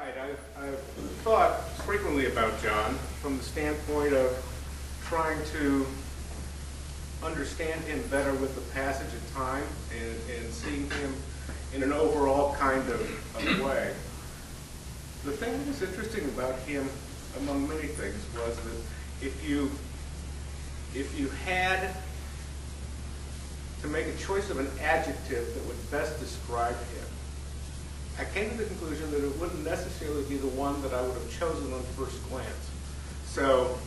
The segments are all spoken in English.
Right. I've thought frequently about John from the standpoint of trying to understand him better with the passage of time and seeing him in an overall kind of way. The thing that was interesting about him, among many things, was that if you had to make a choice of an adjective that would best describe him, I came to the conclusion that it wouldn't necessarily be the one that I would have chosen on first glance. So,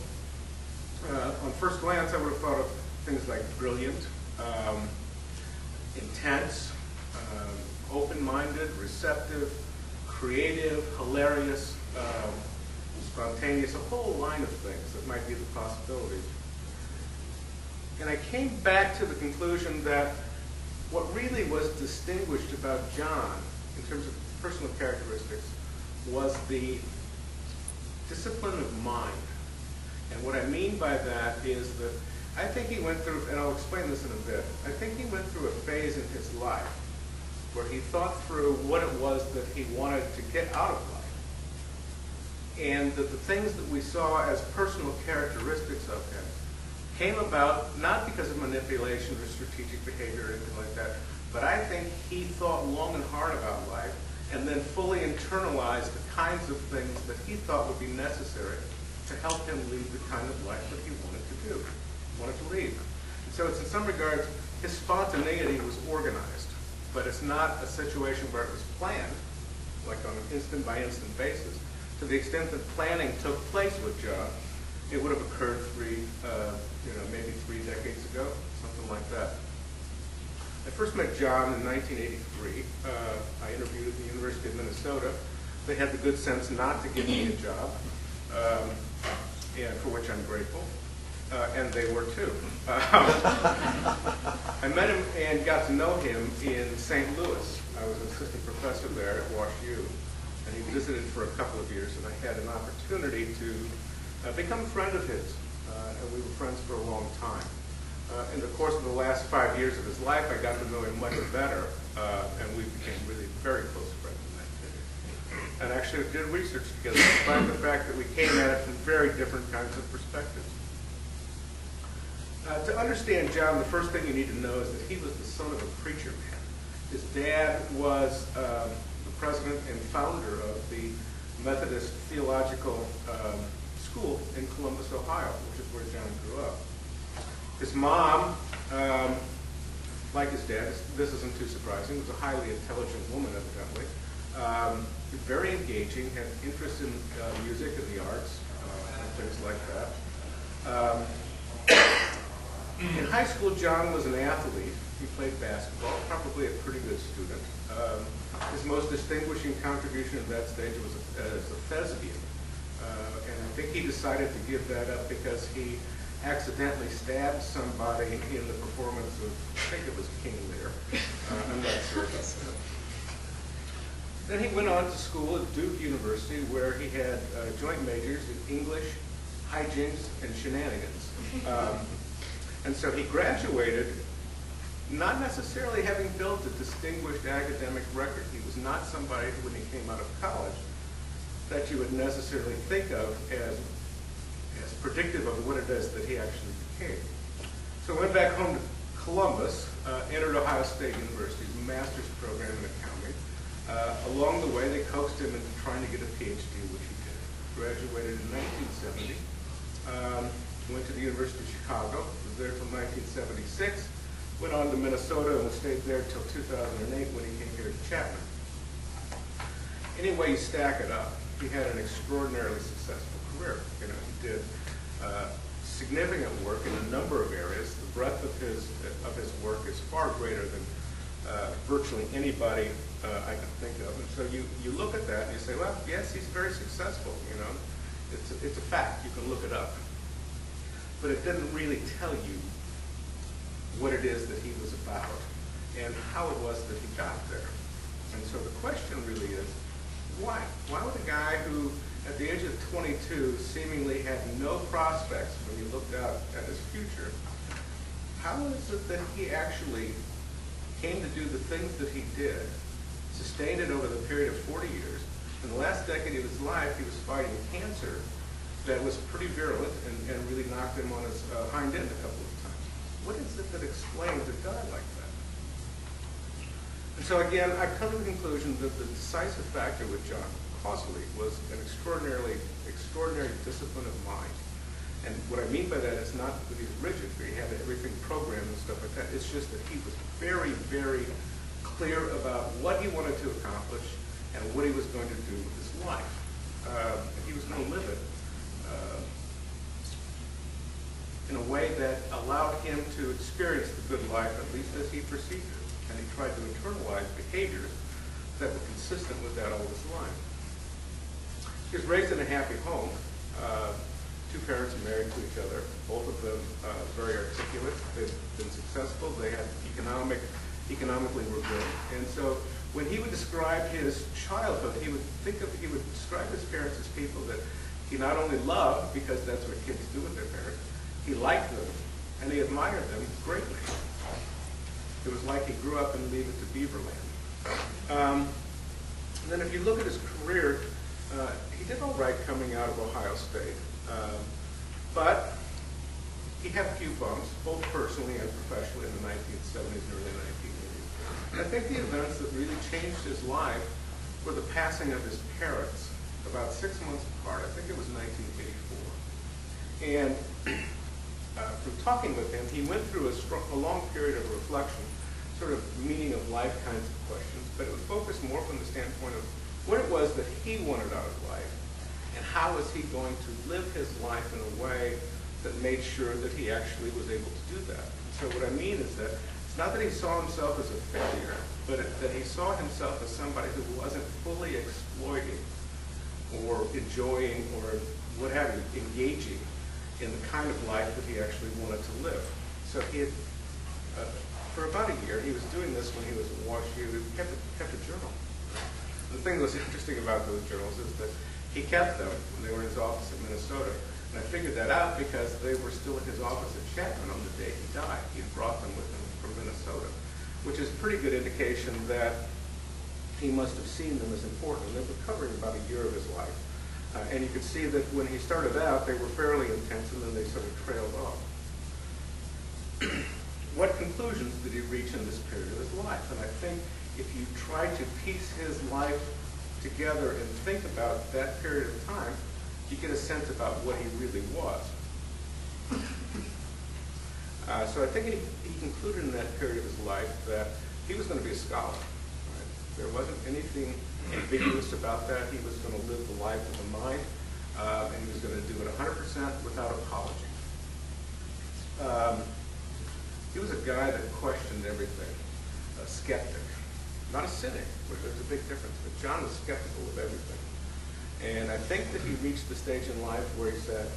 on first glance, I would have thought of things like brilliant, intense, open-minded, receptive, creative, hilarious, spontaneous, a whole line of things that might be the possibilities. And I came back to the conclusion that what really was distinguished about John in terms of personal characteristics was the discipline of mind. And what I mean by that is that I think he went through, and I'll explain this in a bit, I think he went through a phase in his life where he thought through what it was that he wanted to get out of life. And that the things that we saw as personal characteristics of him came about not because of manipulation or strategic behavior or anything like that, but I think he thought long and hard about life and then fully internalized the kinds of things that he thought would be necessary to help him lead the kind of life that he wanted to do, wanted to lead. And so it's in some regards, his spontaneity was organized, but it's not a situation where it was planned, like on an instant-by-instant basis. To the extent that planning took place with John, it would have occurred maybe 3 decades ago, something like that. I first met John in 1983. I interviewed at the University of Minnesota. They had the good sense not to give me a job, and for which I'm grateful, and they were too. I met him and got to know him in St. Louis. I was an assistant professor there at WashU, and he visited for a couple of years, and I had an opportunity to become a friend of his, and we were friends for a long time. In the course of the last 5 years of his life, I got to know him much better, and we became really very close friends in that period. And actually did research together, despite the fact that we came at it from very different kinds of perspectives. To understand John, the first thing you need to know is that he was the son of a preacher man. His dad was the president and founder of the Methodist Theological School in Columbus, Ohio, which is where John grew up. His mom, like his dad, this isn't too surprising, was a highly intelligent woman, evidently. Very engaging, had interest in music and the arts, and things like that. In high school, John was an athlete. He played basketball, probably a pretty good student. His most distinguishing contribution at that stage was as a thespian. And I think he decided to give that up because he accidentally stabbed somebody in the performance of, I think it was King Lear. I'm not sure about that. Then he went on to school at Duke University, where he had joint majors in English, hijinks, and shenanigans. And so he graduated not necessarily having built a distinguished academic record. He was not somebody who, when he came out of college, that you would necessarily think of as predictive of what it is that he actually became. So I went back home to Columbus, entered Ohio State University's master's program in accounting. Along the way, they coaxed him into trying to get a PhD, which he did. Graduated in 1970. Went to the University of Chicago, was there till 1976. Went on to Minnesota and stayed there till 2008 when he came here to Chapman. Anyway, you stack it up. He had an extraordinarily successful career. He did significant work in a number of areas. The breadth of his work is far greater than virtually anybody I can think of. And so you look at that and you say, well, yes, he's very successful. It's a fact. You can look it up. But it didn't really tell you what it is that he was about and how it was that he got there. And so the question really is, why? Why would a guy who, at the age of 22, seemingly had no prospects when you looked out at his future, how is it that he actually came to do the things that he did, sustained it over the period of 40 years, In the last decade of his life, he was fighting cancer that was pretty virulent and really knocked him on his hind end a couple of times. What is it that explains a guy like that? And so again, I've come to the conclusion that the decisive factor with John causally was an extraordinary discipline of mind. And what I mean by that is not that he's rigid, that he had everything programmed and stuff like that. It's just that he was very, very clear about what he wanted to accomplish and what he was going to do with his life. He was going to live it in a way that allowed him to experience the good life, at least as he perceived it. And he tried to internalize behaviors that were consistent with that all his life. He was raised in a happy home. Two parents married to each other, both of them very articulate. They've been successful. They had economically were good. And so when he would describe his childhood, he would describe his parents as people that he not only loved, because that's what kids do with their parents, he liked them and he admired them greatly. It was like he grew up in Leave It to Beaverland. And then if you look at his career, he did all right coming out of Ohio State. But he had a few bumps, both personally and professionally, in the 1970s and early 1980s. And I think the events that really changed his life were the passing of his parents about 6 months apart. I think it was 1984. And from talking with him, he went through a long period of reflection, sort of meaning of life kinds of questions, but it was focused more from the standpoint of what it was that he wanted out of life, and how was he going to live his life in a way that made sure that he actually was able to do that. So what I mean is that it's not that he saw himself as a failure, but that he saw himself as somebody who wasn't fully exploiting or enjoying or what have you, engaging in the kind of life that he actually wanted to live. So he had, for about a year, he was doing this when he was in Washington. He kept a journal. The thing that was interesting about those journals is that he kept them when they were in his office in Minnesota. And I figured that out because they were still in his office at Chapman on the day he died. He had brought them with him from Minnesota, which is a pretty good indication that he must have seen them as important. And they were covering about a year of his life. And you could see that when he started out, they were fairly intense, and then they sort of trailed off. What conclusions did he reach in this period of his life? And I think if you try to piece his life together and think about that period of time, you get a sense about what he really was. So I think he concluded in that period of his life that he was going to be a scholar. Right? There wasn't anything ambiguous about that. He was going to live the life of the mind, and he was going to do it 100% without apology. He was a guy that questioned everything, a skeptic. Not a cynic, which there's a big difference, but John was skeptical of everything. And I think that he reached the stage in life where he said,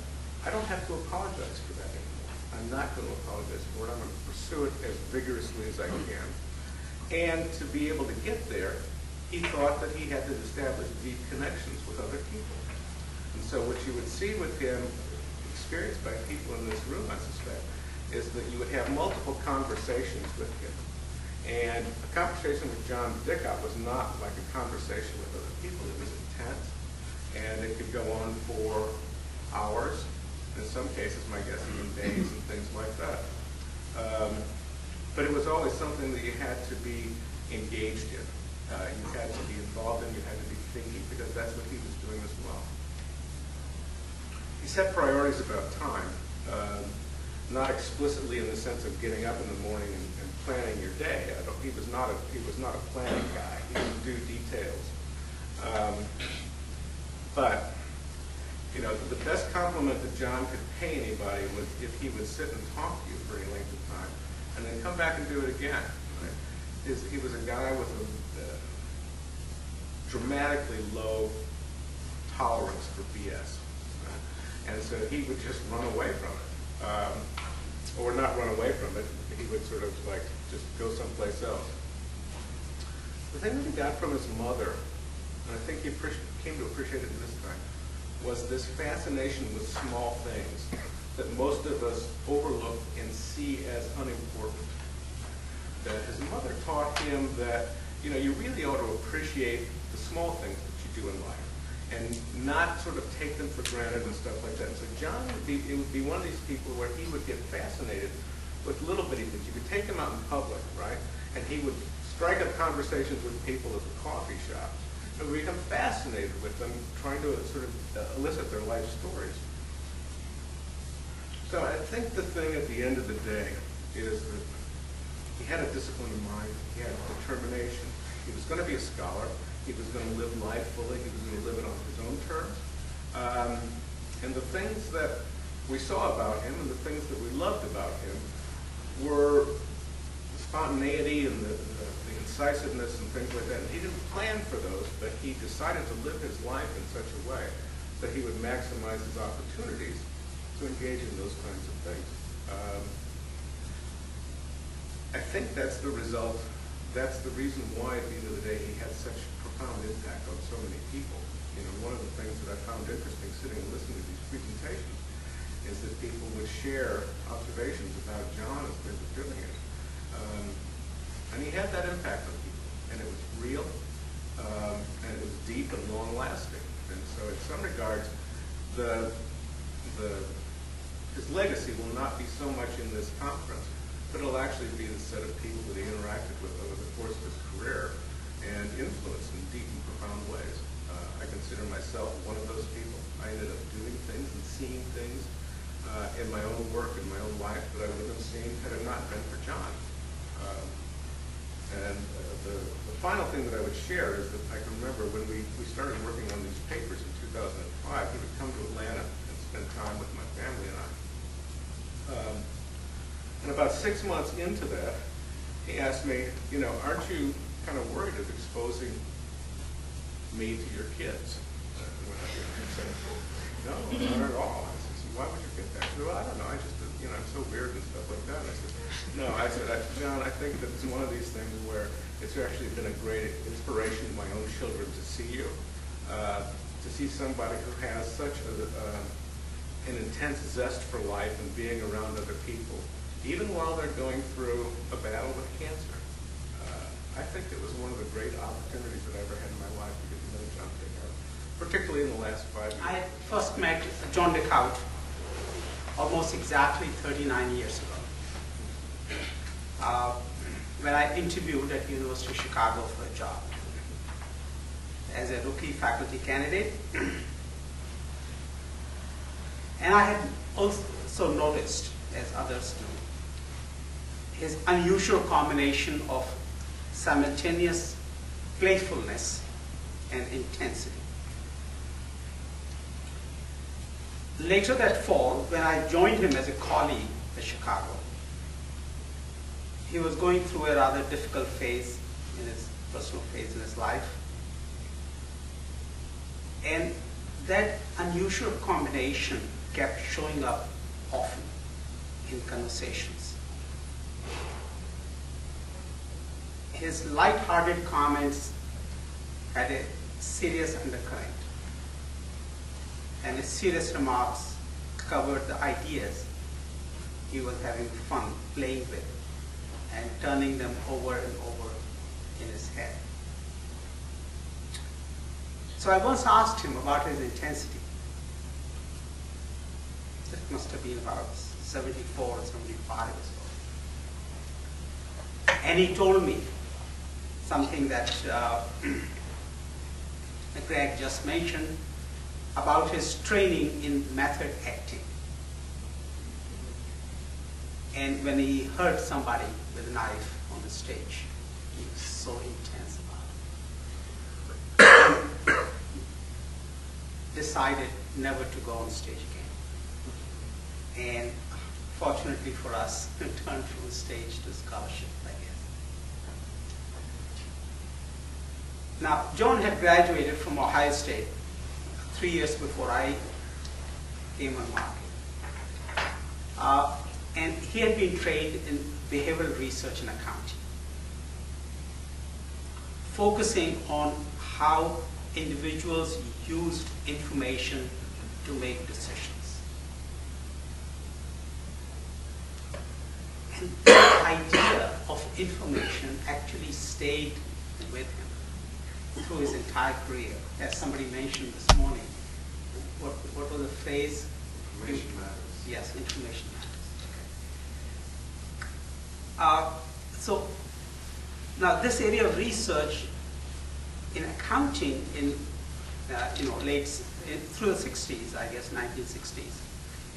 I don't have to apologize for that anymore. I'm not going to apologize for it. I'm going to pursue it as vigorously as I can. And to be able to get there, he thought that he had to establish deep connections with other people. And so what you would see with him, experienced by people in this room, I suspect, is that you would have multiple conversations with him. And a conversation with John Dickhaut was not like a conversation with other people. It was intense, and it could go on for hours, in some cases, my guess, even days and things like that. But it was always something that you had to be engaged in. You had to be involved in, you had to be thinking, because that's what he was doing as well. He set priorities about time, not explicitly in the sense of getting up in the morning and planning your day. He was not a planning guy. He didn't do details. But you know, the best compliment that John could pay anybody was if he would sit and talk to you for any length of time, and then come back and do it again. Right? He was a guy with a dramatically low tolerance for BS, right? And so he would just run away from it. Or not run away from it, he would sort of like just go someplace else. The thing that he got from his mother, and I think he came to appreciate it this time, was this fascination with small things that most of us overlook and see as unimportant. That his mother taught him that, you know, you really ought to appreciate the small things that you do in life, and not sort of take them for granted and stuff like that. And so John it would be one of these people where he would get fascinated with little bitty things. You could take him out in public, right? And he would strike up conversations with people at the coffee shop. And we become fascinated with them, trying to sort of elicit their life stories. So I think the thing at the end of the day is that he had a disciplined mind, he had determination, he was going to be a scholar, he was going to live life fully, he was going to live it on his own terms. And the things that we saw about him and the things that we loved about him were the spontaneity and the incisiveness and things like that. And he didn't plan for those, but he decided to live his life in such a way that he would maximize his opportunities to engage in those kinds of things. I think that's the result, that's the reason why at the end of the day he had such profound impact on so many people. You know, one of the things that I found interesting sitting and listening to these presentations is that people would share observations about John as they were doing it. And he had that impact on people, and it was real, and it was deep and long-lasting. And so in some regards, his legacy will not be so much in this conference, but it'll actually be the set of people that he interacted with over the course of his career and influenced in deep and profound ways. I consider myself one of those people. I ended up doing things and seeing things in my own work, in my own life, that I wouldn't have seen had it not been for John. The final thing that I would share is that I can remember when we started working on these papers in 2005, he would come to Atlanta and spend time with my family and I. And about 6 months into that, he asked me, you know, aren't you kind of worried of exposing me to your kids? I said, no, not at all. I said, why would you get that? She said, well, I don't know. I just, you know, I'm so weird and stuff like that. And I said, no. I said, John, I think that it's one of these things where it's actually been a great inspiration to my own children to see you, to see somebody who has such an intense zest for life and being around other people, even while they're going through a battle with cancer. I think it was one of the great opportunities that I ever had in my life to get to know John Dickhaut, particularly in the last 5 years. I first met John Dickhaut almost exactly 39 years ago, when I interviewed at University of Chicago for a job as a rookie faculty candidate. And I had also noticed, as others do, his unusual combination of simultaneous playfulness and intensity. Later that fall, when I joined him as a colleague at Chicago, he was going through a rather difficult phase in his personal phase in his life. And that unusual combination kept showing up often in conversations. His light-hearted comments had a serious undercurrent, and his serious remarks covered the ideas he was having fun playing with and turning them over and over in his head. So I once asked him about his intensity. It must have been about 74 or 75 or so. And he told me something that Greg just mentioned about his training in method acting. And when he heard somebody with a knife on the stage, he was so intense about it. Decided never to go on stage again. And fortunately for us, turned from the stage to scholarship, I guess. Now, John had graduated from Ohio State 3 years before I came on market. And he had been trained in behavioral research and accounting, focusing on how individuals used information to make decisions. And the idea of information actually stayed with him. through his entire career. As somebody mentioned this morning, what was the phrase? Information matters. Yes, information matters. Okay. So now this area of research in accounting in through the 60s, I guess 1960s,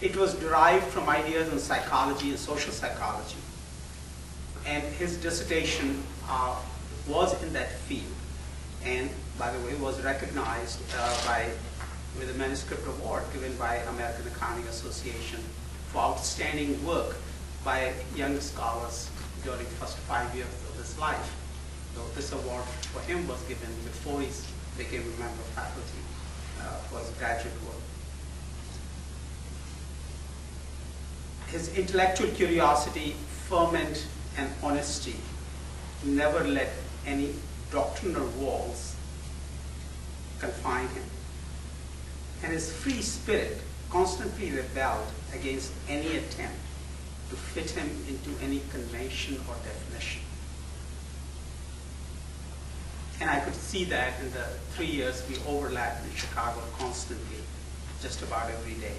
it was derived from ideas in psychology and social psychology. And his dissertation was in that field, and by the way, was recognized with a manuscript award given by American Accounting Association for outstanding work by young scholars during the first 5 years of his life. So this award for him was given before he became a member of faculty for his graduate work. His intellectual curiosity, ferment, and honesty never let any doctrinal walls confine him. And his free spirit constantly rebelled against any attempt to fit him into any convention or definition. And I could see that in the 3 years we overlapped in Chicago constantly, just about every day.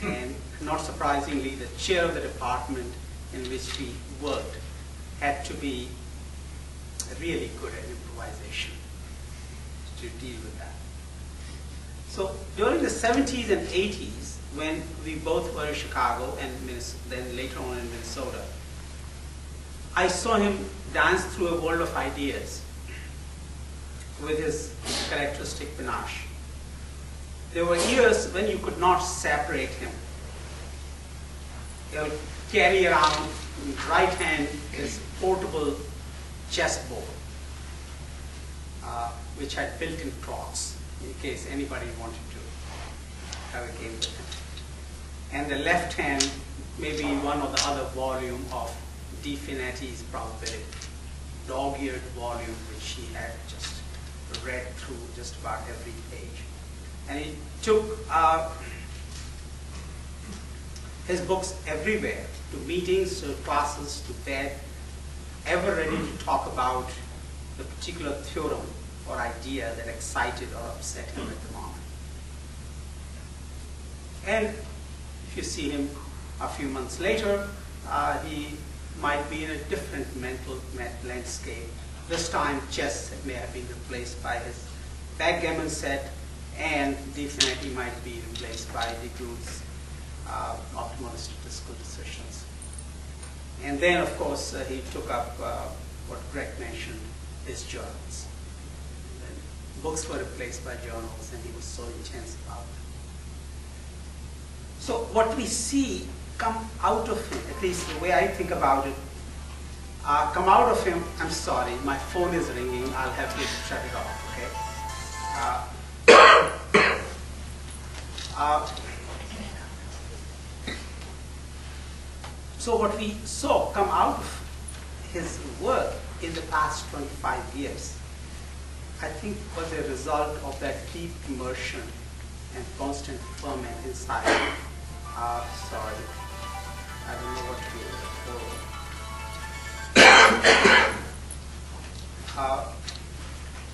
And not surprisingly, the chair of the department in which we worked had to be really good at improvisation to deal with that. So during the 70s and 80s, when we both were in Chicago and then later on in Minnesota, I saw him dance through a world of ideas with his characteristic panache. There were years when you could not separate him. He would carry around in his right hand his portable chessboard, which had built-in clocks in case anybody wanted to have a game with him. And the left hand, maybe one or the other volume of Definiti's Probability, dog-eared volume which he had just read through just about every page. And he took his books everywhere, to meetings, to classes, to bed, ever ready to talk about the particular theorem or idea that excited or upset him at the moment. And if you see him a few months later, he might be in a different mental landscape. This time, chess may have been replaced by his backgammon set, and Definity might be replaced by DeGroote's optimal statistical decisions. And then, of course, he took up what Greg mentioned, his journals. And books were replaced by journals, and he was so intense about it. So what we see come out of him, at least the way I think about it, come out of him. I'm sorry, my phone is ringing. I'll have to shut it off, okay? So what we saw come out of his work in the past 25 years, I think was a result of that deep immersion and constant ferment inside. Sorry, I don't know what to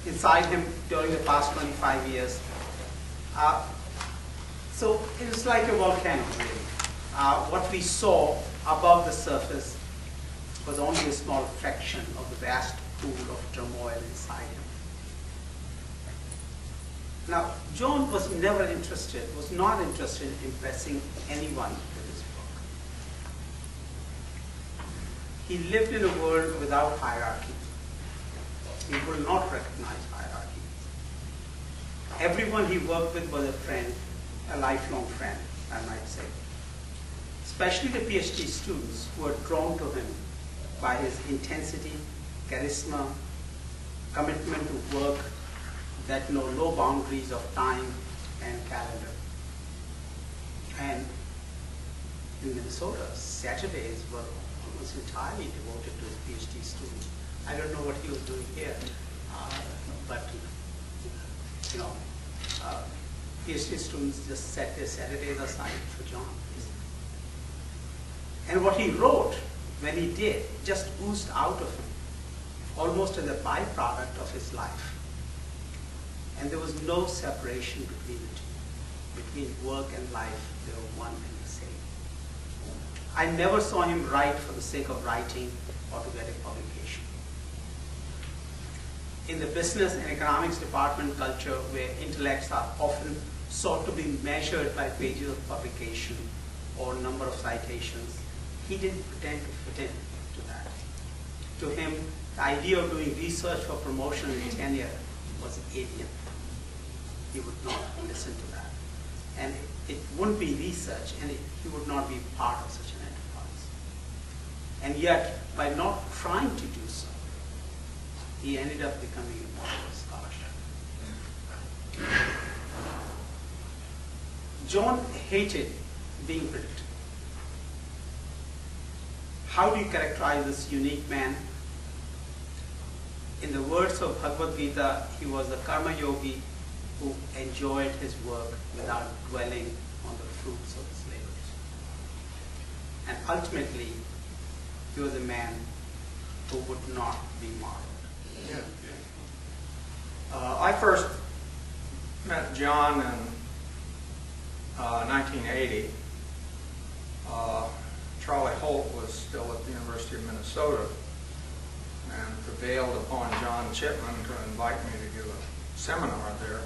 do. Inside him during the past 25 years. So it was like a volcano, really. What we saw above the surface was only a small fraction of the vast pool of turmoil inside him. Now, John was not interested in impressing anyone with his book. He lived in a world without hierarchy. He will not recognize hierarchy. Everyone he worked with was a friend, a lifelong friend, I might say. Especially the PhD students who were drawn to him by his intensity, charisma, commitment to work that know no boundaries of time and calendar. And in Minnesota, Saturdays were almost entirely devoted to his PhD students. I don't know what he was doing here, but PhD students just set their Saturdays aside for John. And what he wrote, when he did, just oozed out of him, almost as a byproduct of his life. And there was no separation between the two. Between work and life, they were one and the same. I never saw him write for the sake of writing or to get a publication. In the business and economics department culture, where intellects are often sought to be measured by pages of publication or number of citations, he didn't pretend to fit into that. To him, the idea of doing research for promotion and tenure was alien. He would not listen to that. And it wouldn't be research, and he would not be part of such an enterprise. And yet, by not trying to do so, he ended up becoming a model of scholarship. John hated being predictable. How do you characterize this unique man? In the words of Bhagavad Gita, he was a karma yogi who enjoyed his work without dwelling on the fruits of his labors. And ultimately, he was a man who would not be modeled. Yeah. I first met John in 1980. Charlie Holt was still at the University of Minnesota and prevailed upon John Chapman to invite me to give a seminar there.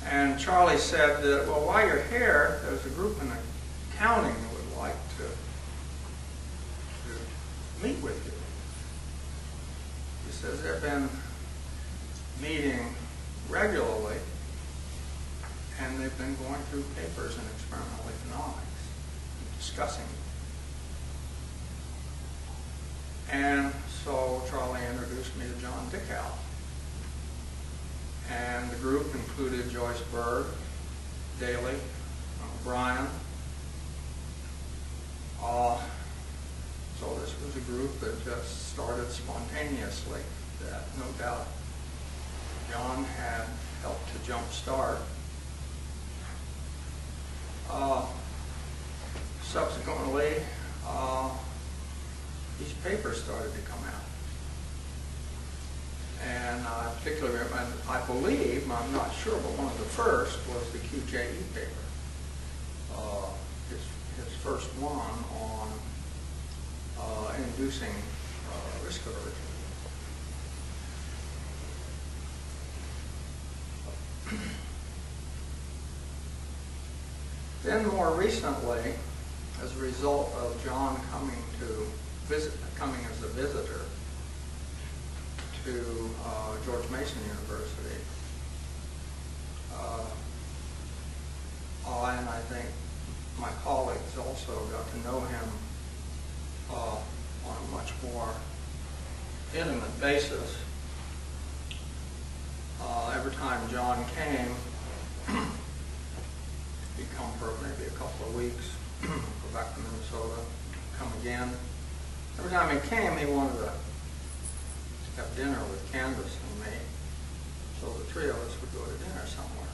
And Charlie said that, well, while you're here, there's a group in accounting that would like to meet with you. He says they've been meeting regularly, and they've been going through papers in experimental economics, discussing them. And so Charlie introduced me to John Dickhaut. And the group included Joyce Berg, Daly, Brian. So this was a group that just started spontaneously, that no doubt John had helped to jumpstart. Subsequently, these papers started to come out. And particularly, I believe, I'm not sure, but one of the first was the QJE paper. His first one on inducing risk aversion. Then more recently, as a result of John coming as a visitor to George Mason University, I and I think my colleagues also got to know him on a much more intimate basis. Every time John came, he'd come for maybe a couple of weeks, go back to Minnesota, come again. Every time he came, he wanted to have dinner with Candace and me, so the three of us would go to dinner somewhere.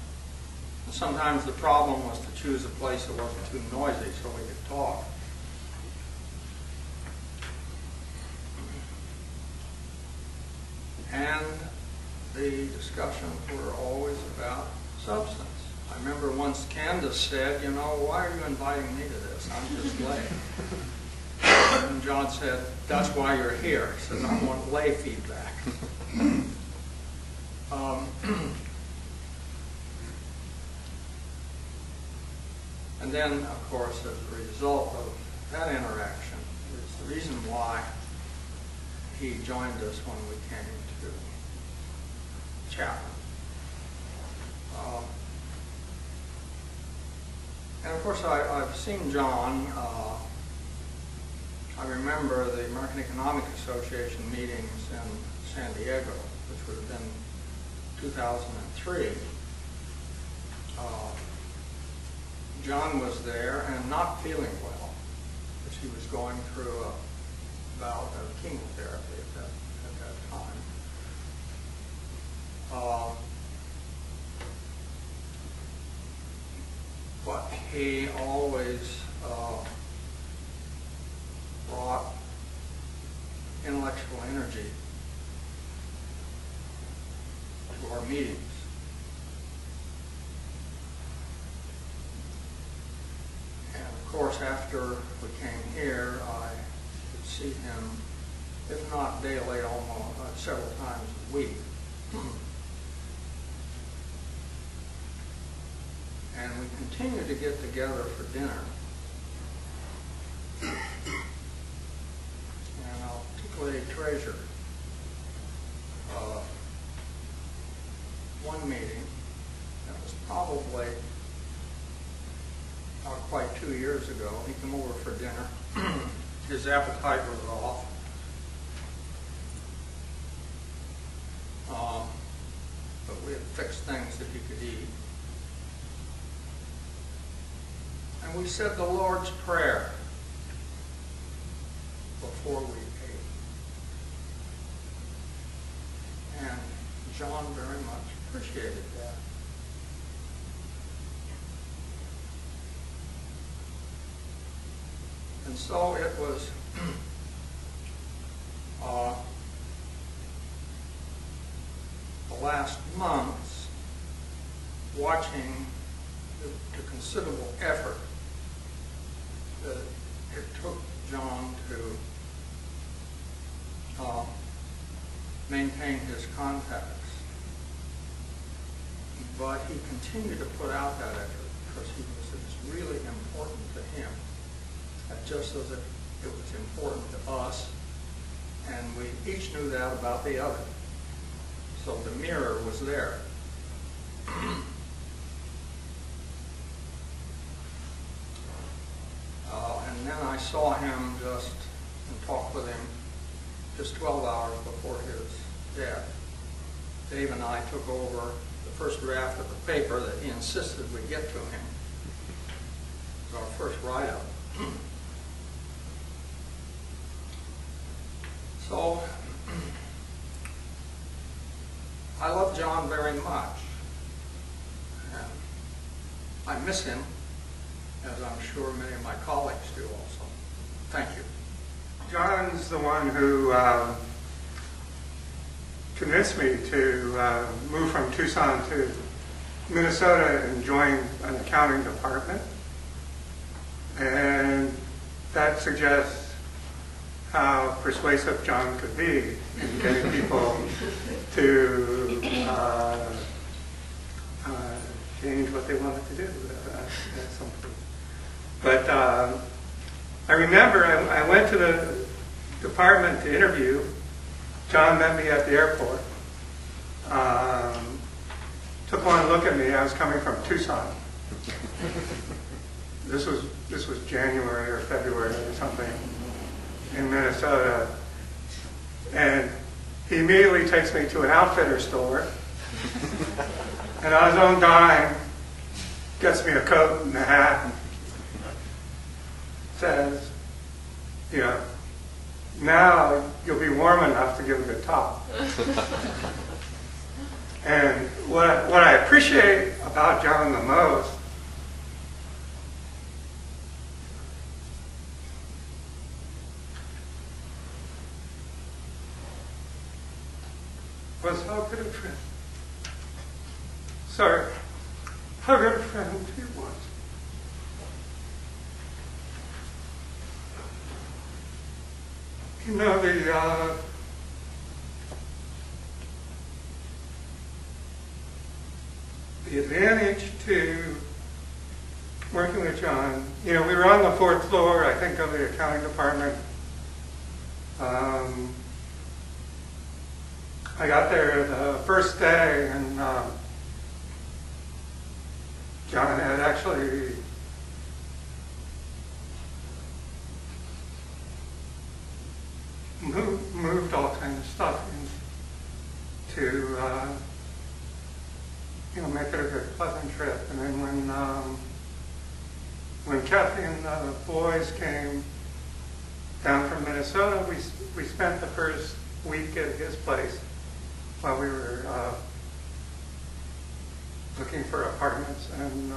And sometimes the problem was to choose a place that wasn't too noisy so we could talk. And the discussions were always about substance. I remember once Candace said, you know, why are you inviting me to this? I'm just lay. And John said, that's why you're here. He said, I want lay feedback. And then, of course, as a result of that interaction, is the reason why he joined us when we came to Chapman. And of course, I've seen John. I remember the American Economic Association meetings in San Diego, which would have been 2003. John was there and not feeling well, because he was going through a bout of chemotherapy at that time. But he always brought intellectual energy to our meetings. And of course, after we came here, I could see him, if not daily, almost several times a week. And we continue to get together for dinner. And I'll particularly treasure one meeting that was probably not quite 2 years ago. He came over for dinner. His appetite was off. But we had fixed things that he could eat. And we said the Lord's Prayer before we ate. And John very much appreciated that. And so it was the last months watching the considerable effort that it took John to maintain his contacts. But he continued to put out that effort because it was really important to him, just as it was important to us, and we each knew that about the other. So the mirror was there. And then I saw him and talked with him just 12 hours before his death. Dave and I took over the first draft of the paper that he insisted we get to him. It was our first write-up. So, I love John very much. And I miss him, as I'm sure many of my colleagues do also. Thank you. John's the one who convinced me to move from Tucson to Minnesota and join an accounting department. And that suggests how persuasive John could be in getting people to change what they wanted to do at some point. But I remember I went to the department to interview. John met me at the airport. Took one look at me. I was coming from Tucson. This was January or February or something in Minnesota, and he immediately takes me to an outfitter store, and on his own dime gets me a coat and a hat, and says, you know, now you'll be warm enough to give it a top. And what I appreciate about John the most was how good a friend. Sorry, how good a friend he was. You know, the advantage to working with John, you know, we were on the 4th floor, I think, of the accounting department. I got there the first day, and John had actually moved all kinds of stuff to you know, make it a good, pleasant trip. And then when Kathy and the boys came down from Minnesota, we spent the first week at his place while we were looking for apartments, and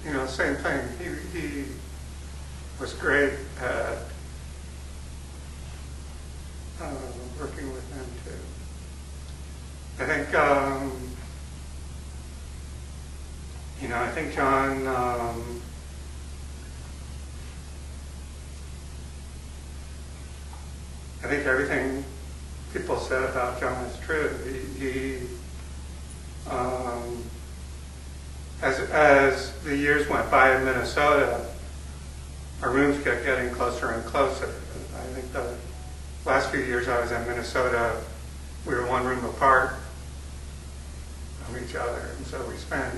you know, same thing. He was great at working think John, I think everything people said about John is true. As the years went by in Minnesota, our rooms kept getting closer and closer. I think the last few years I was in Minnesota, we were one room apart from each other, and so we spent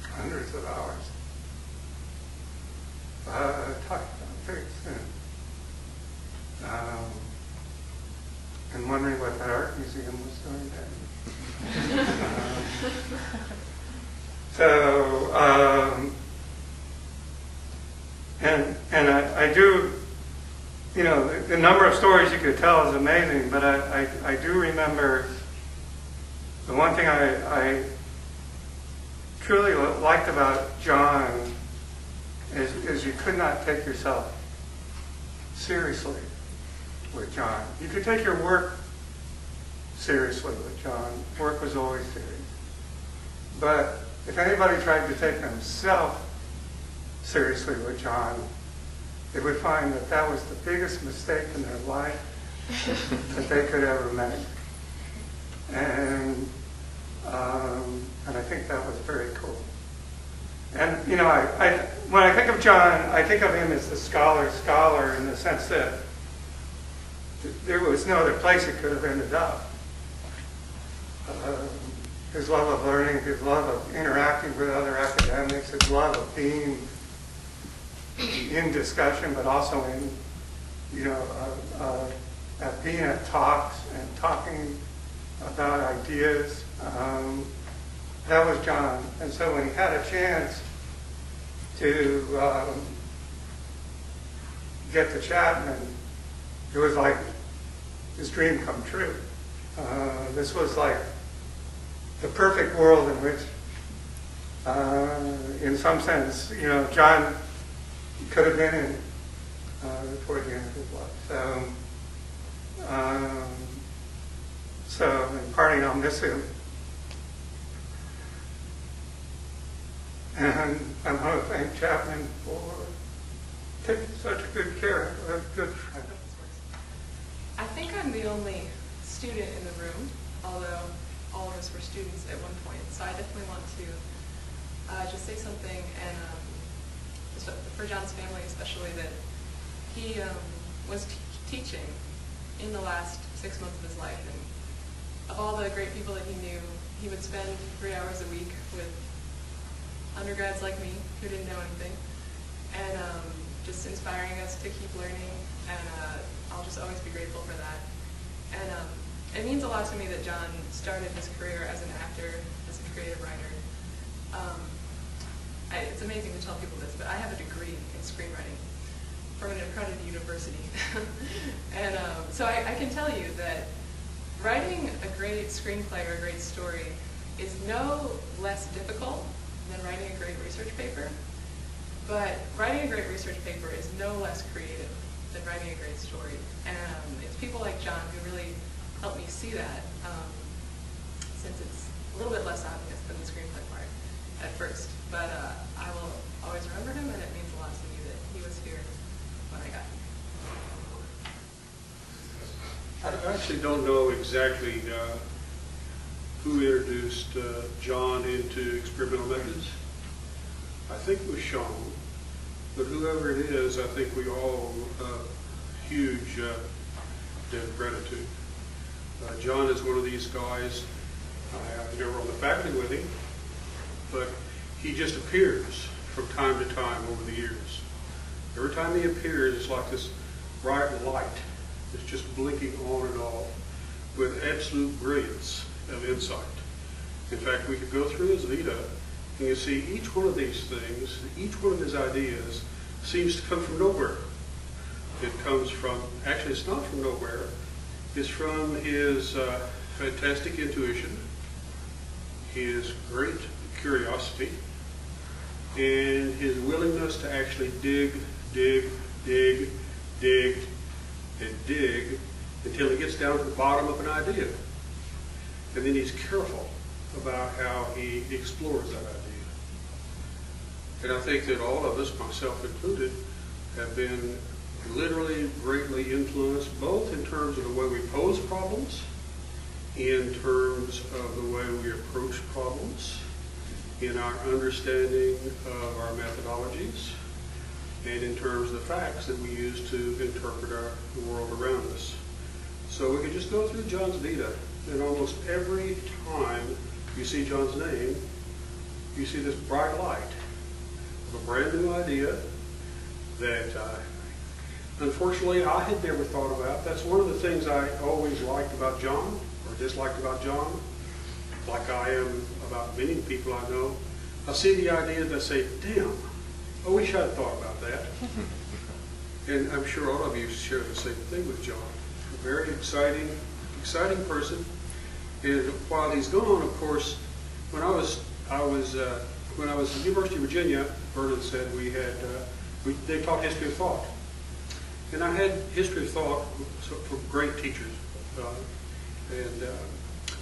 hundreds of hours talking about things and wondering what that art museum was doing there. And I do, you know, the number of stories you could tell is amazing, but I do remember the one thing I truly liked about John is you could not take yourself seriously with John. You could take your work seriously with John. Work was always serious. But if anybody tried to take themselves seriously with John, they would find that that was the biggest mistake in their life that they could ever make. And I think that was very cool. And, you know, when I think of John, I think of him as the scholar in the sense that there was no other place he could have ended up. His love of learning, his love of interacting with other academics, his love of being in discussion, but also in, you know, being at talks and talking about ideas. That was John. And so when he had a chance to get to Chapman, it was like his dream come true. This was like the perfect world in which, in some sense, you know, John could have been in toward the end of his life. So in parting, I'll miss him. And I want to thank Chapman for taking such good care of a good friend. I think I'm the only student in the room, although all of us were students at one point. So I definitely want to just say something, and for John's family especially, that he was teaching in the last 6 months of his life. And of all the great people that he knew, he would spend 3 hours a week with undergrads like me who didn't know anything, and just inspiring us to keep learning, and I'll just always be grateful for that. And it means a lot to me that John started his career as an actor, as a creative writer. It's amazing to tell people this, but I have a degree in screenwriting from an accredited university. And so I can tell you that writing a great screenplay or a great story is no less difficult than writing a great research paper, but writing a great research paper is no less creative than writing a great story. And it's people like John who really helped me see that, since it's a little bit less obvious than the screenplay part at first. But I will always remember him, and it means a lot to me that he was here when I got here. I actually don't know exactly who introduced John into experimental methods. I think it was Sean, but whoever it is, I think we all owe huge debt of gratitude. John is one of these guys. I've never on the faculty with him, but he just appears from time to time over the years. Every time he appears, it's like this bright light that's just blinking on and off with absolute brilliance of insight. In fact, we could go through his Vita, and you see each one of these things, each one of his ideas seems to come from nowhere. It comes from, actually it's not from nowhere, it's from his fantastic intuition, his great curiosity, and his willingness to actually dig, and dig until he gets down to the bottom of an idea. And then he's careful about how he explores that idea. And I think that all of us, myself included, have been literally greatly influenced, both in terms of the way we pose problems, in terms of the way we approach problems, in our understanding of our methodologies, and in terms of the facts that we use to interpret the world around us. So we can just go through John's data, and almost every time you see John's name, you see this bright light of a brand new idea that unfortunately I had never thought about. That's one of the things I always liked about John, or disliked about John, like I am about many people I know. I see the idea that I say, damn, I wish I'd thought about that. And I'm sure all of you share the same thing with John. A very exciting person. And while he's gone, of course, when I was at the University of Virginia, Vernon said they taught history of thought. And I had history of thought from great teachers.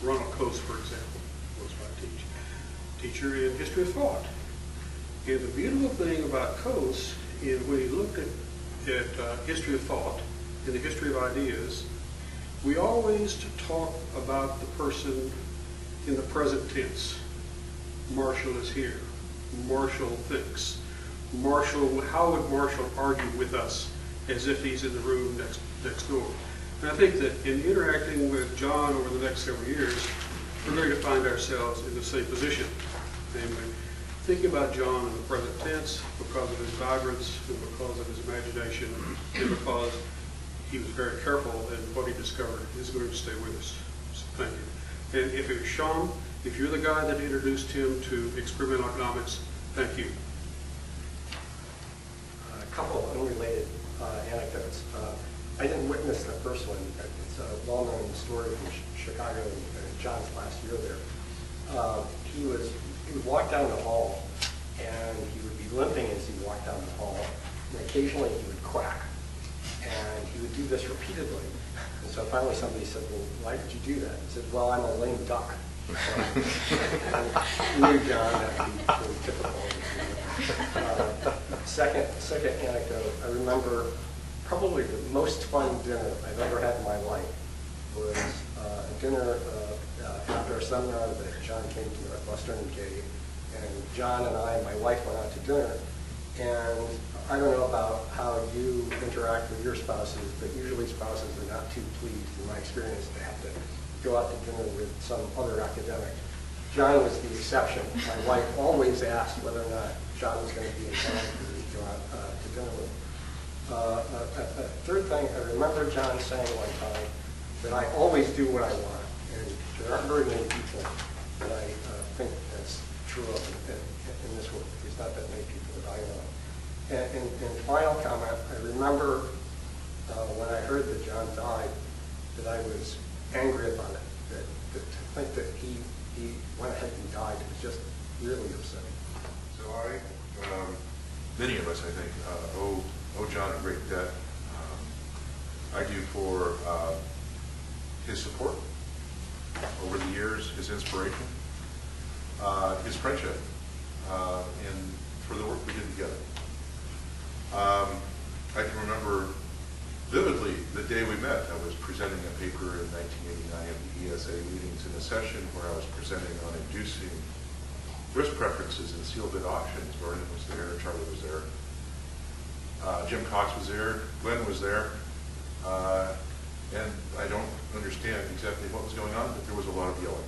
Ronald Coase, for example, was my teacher in history of thought. And the beautiful thing about Coase is when he looked at history of thought and the history of ideas, we always talk about the person in the present tense. Marshall is here. Marshall thinks. How would Marshall argue with us as if he's in the room next door? And I think that in interacting with John over the next several years, we're going to find ourselves in the same position. Namely, thinking about John in the present tense because of his vibrance and because of his imagination and because he was very careful and what he discovered is going to stay with us. So thank you. And if it was Sean, if you're the guy that introduced him to experimental economics, thank you. A couple of unrelated anecdotes. I didn't witness the first one. It's a well-known story from Chicago in John's last year there. He would walk down the hall, and he would be limping as he walked down the hall, and occasionally he would quack. And he would do this repeatedly. And so finally somebody said, well, why did you do that? He said, well, I'm a lame duck. Knew John, that would be really typical. Second anecdote, I remember probably the most fun dinner I've ever had in my life was a dinner after a seminar that John came to Northwestern and gave. And John and I and my wife went out to dinner. And I don't know about how you interact with your spouses, but usually spouses are not too pleased, in my experience, to have to go out to dinner with some other academic. John was the exception. My wife always asked whether or not John was going to be in town to go out to dinner with him. A third thing, I remember John saying one time that I always do what I want. And there aren't very many people that I think that's true of in this world. There's not that many people that I know. And final comment, I remember when I heard that John died, that I was angry about it. That to think that he went ahead and died, it was just really upsetting. So many of us, I think, owe John a great debt. I do for his support over the years, his inspiration, his friendship, and for the work we did together. I can remember vividly the day we met. I was presenting a paper in 1989 at the ESA meetings in a session where I was presenting on inducing risk preferences in seal bid auctions. Vernon was there, Charlie was there, Jim Cox was there, Glenn was there, and I don't understand exactly what was going on, but there was a lot of yelling.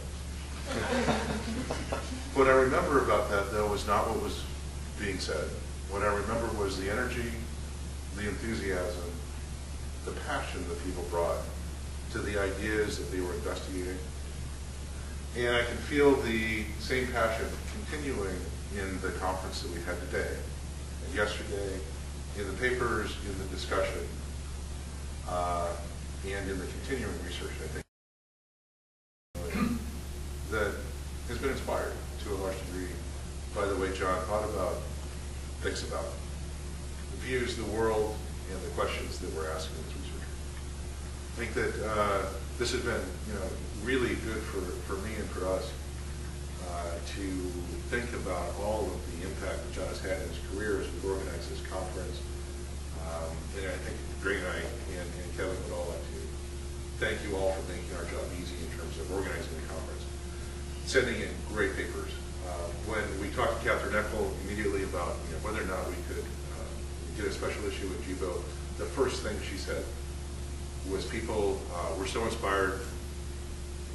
What I remember about that, though, was not what was being said. What I remember was the energy, the enthusiasm, the passion that people brought to the ideas that they were investigating. And I can feel the same passion continuing in the conference that we had today, and yesterday, in the papers, in the discussion, and in the continuing research, I think, that has been inspired to a large degree by the way John thought about, thinks about, views the world and the questions that we're asking as researchers. I think that this has been, really good for me and for us to think about all of the impact that John has had in his career as we organize this conference. And I think Greg and I and Kevin would all like to thank you all for making our job easy in terms of organizing the conference, sending in great papers. When we talked to Catherine Eckel immediately about whether or not we could get a special issue with GBO, the first thing she said was people were so inspired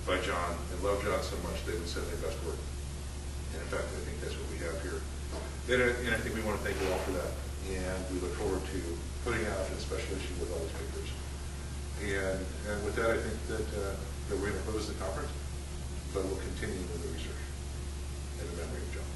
by John and loved John so much they would send their best work. And in fact, I think that's what we have here. And I think we want to thank you all for that. And we look forward to putting out a special issue with all these papers. And with that, I think that we're going to close the conference, but we'll continue with the research in the memory of John.